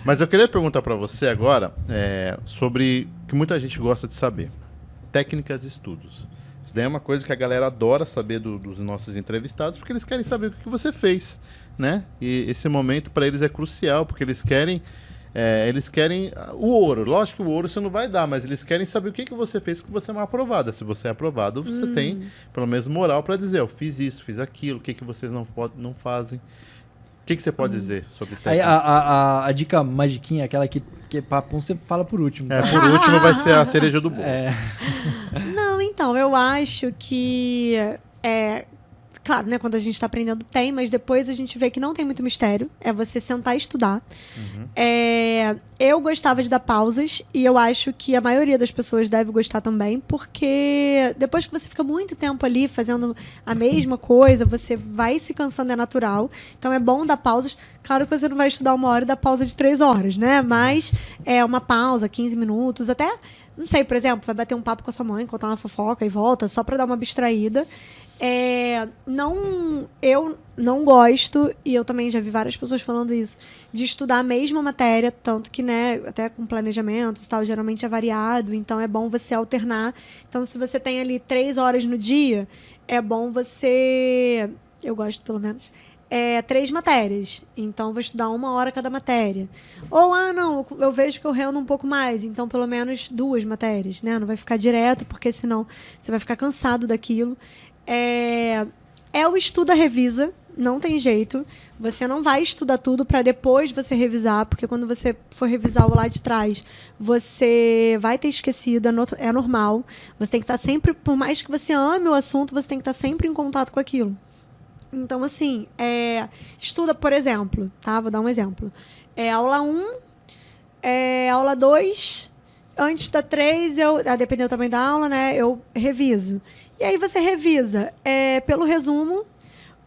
Mas eu queria perguntar para você agora sobre o que muita gente gosta de saber. Técnicas e estudos. Isso daí é uma coisa que a galera adora saber dos nossos entrevistados, porque eles querem saber o que você fez, né? E esse momento para eles é crucial, porque eles querem o ouro. Lógico que o ouro você não vai dar, mas eles querem saber o que você fez que você é uma aprovada. Se você é aprovado, você tem pelo menos moral para dizer, eu fiz isso, fiz aquilo, o que vocês não fazem. O que você pode dizer sobre técnica? A dica magiquinha, aquela que papum, você fala por último. Tá? Por último vai ser a cereja do bolo. Não, então, eu acho que... Claro, né, quando a gente está aprendendo tem, mas depois a gente vê que não tem muito mistério. É você sentar e estudar. Eu gostava de dar pausas e eu acho que a maioria das pessoas deve gostar também, porque depois que você fica muito tempo ali fazendo a mesma coisa, você vai se cansando, é natural. Então é bom dar pausas. Claro que você não vai estudar 1 hora e dar pausa de 3 horas, né? Mas é uma pausa, 15 minutos, até... Não sei, por exemplo, vai bater um papo com a sua mãe, contar uma fofoca e volta, só para dar uma abstraída. Eu não gosto, e eu também já vi várias pessoas falando isso, de estudar a mesma matéria, tanto que, né, até com planejamento e tal, geralmente é variado, então é bom você alternar. Então, se você tem ali 3 horas no dia, é bom você... Eu gosto, pelo menos... 3 matérias. Então, vou estudar 1 hora cada matéria. Ou, não, eu vejo que eu rendo um pouco mais. Então, pelo menos 2 matérias, né? Não vai ficar direto, porque senão você vai ficar cansado daquilo. O estuda, revisa. Não tem jeito. Você não vai estudar tudo para depois você revisar, porque quando você for revisar o lá de trás, você vai ter esquecido, é normal. Você tem que estar sempre, por mais que você ame o assunto, você tem que estar sempre em contato com aquilo. Então, assim, estuda, por exemplo, tá? Vou dar um exemplo. Aula 1, aula 2, antes da 3, dependendo também da aula, né? Eu reviso. E aí você revisa pelo resumo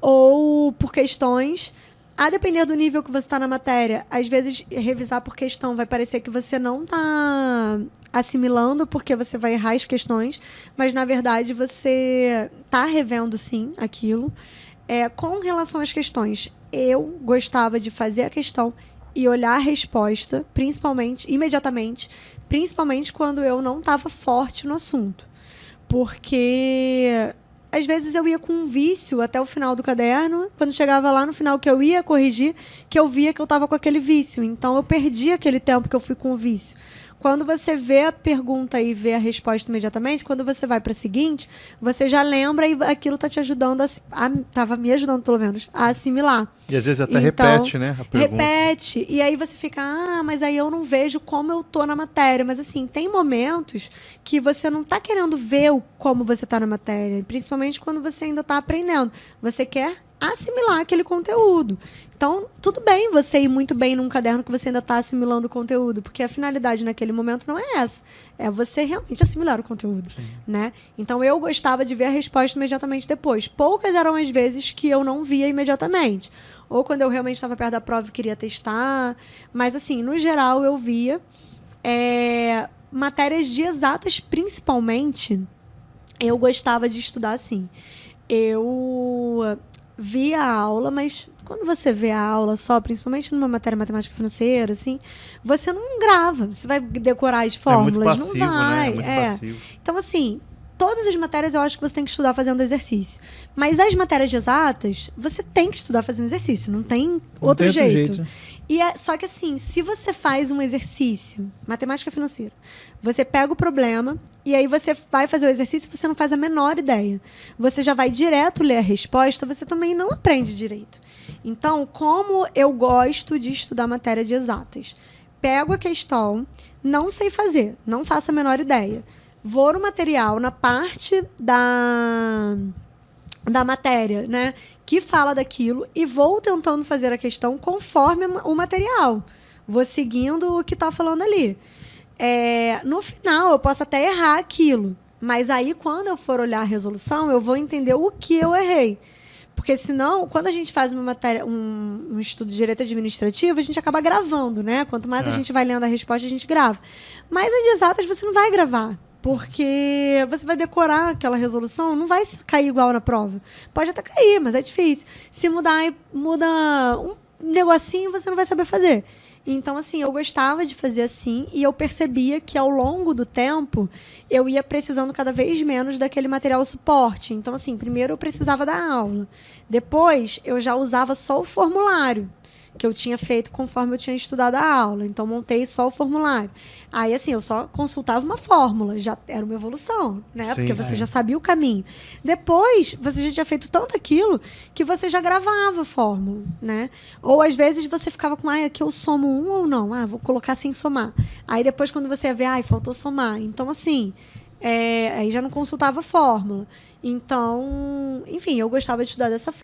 ou por questões. A depender do nível que você está na matéria, às vezes revisar por questão vai parecer que você não está assimilando, porque você vai errar as questões, mas, na verdade, você está revendo, sim, aquilo. Com relação às questões, eu gostava de fazer a questão e olhar a resposta, imediatamente, principalmente quando eu não estava forte no assunto. Porque, às vezes, eu ia com um vício até o final do caderno, quando chegava lá no final que eu ia corrigir, que eu via que eu estava com aquele vício. Então, eu perdi aquele tempo que eu fui com o vício. Quando você vê a pergunta e vê a resposta imediatamente, quando você vai para a seguinte, você já lembra e aquilo está te ajudando, estava me ajudando, pelo menos, a assimilar. E às vezes até repete, né, a pergunta. Repete, e aí você fica, mas aí eu não vejo como eu tô na matéria. Mas assim, tem momentos que você não está querendo ver como você está na matéria, principalmente quando você ainda está aprendendo. Você quer assimilar aquele conteúdo. Então, tudo bem você ir muito bem num caderno que você ainda está assimilando o conteúdo, porque a finalidade naquele momento não é essa. É você realmente assimilar o conteúdo, né? Então, eu gostava de ver a resposta imediatamente depois. Poucas eram as vezes que eu não via imediatamente. Ou quando eu realmente estava perto da prova e queria testar. Mas, assim, no geral, eu via. Matérias de exatas, principalmente, eu gostava de estudar assim. Eu via a aula, mas quando você vê a aula só, principalmente numa matéria matemática financeira, assim, você não grava. Você vai decorar as fórmulas, muito passivo, não vai. Né? É muito passivo. Então, assim, todas as matérias eu acho que você tem que estudar fazendo exercício. Mas as matérias de exatas, você tem que estudar fazendo exercício. Não tem outro jeito. Só que assim, se você faz um exercício, matemática financeira, você pega o problema e aí você vai fazer o exercício e você não faz a menor ideia. Você já vai direto ler a resposta, você também não aprende direito. Então, como eu gosto de estudar matéria de exatas? Pego a questão, não sei fazer, não faço a menor ideia. Vou no material, na parte da matéria, né, que fala daquilo e vou tentando fazer a questão conforme o material. Vou seguindo o que está falando ali. No final, eu posso até errar aquilo, mas aí, quando eu for olhar a resolução, eu vou entender o que eu errei. Porque, senão, quando a gente faz uma matéria, um estudo de direito administrativo, a gente acaba gravando, né? Quanto mais a gente vai lendo a resposta, a gente grava. Mas, as de exatas, você não vai gravar. Porque você vai decorar aquela resolução, não vai cair igual na prova. Pode até cair, mas é difícil. Se muda um negocinho, você não vai saber fazer. Então, assim, eu gostava de fazer assim e eu percebia que ao longo do tempo eu ia precisando cada vez menos daquele material suporte. Então, assim, primeiro eu precisava da aula. Depois, eu já usava só o formulário que eu tinha feito conforme eu tinha estudado a aula. Então, montei só o formulário. Aí, assim, eu só consultava uma fórmula. Já era uma evolução, né? Sim, porque você sim. já sabia o caminho. Depois, você já tinha feito tanto aquilo que você já gravava a fórmula, né? Ou, às vezes, você ficava com, aqui eu somo um ou não? Vou colocar sem somar. Aí, depois, quando você ia ver, faltou somar. Então, assim, aí já não consultava a fórmula. Então, enfim, eu gostava de estudar dessa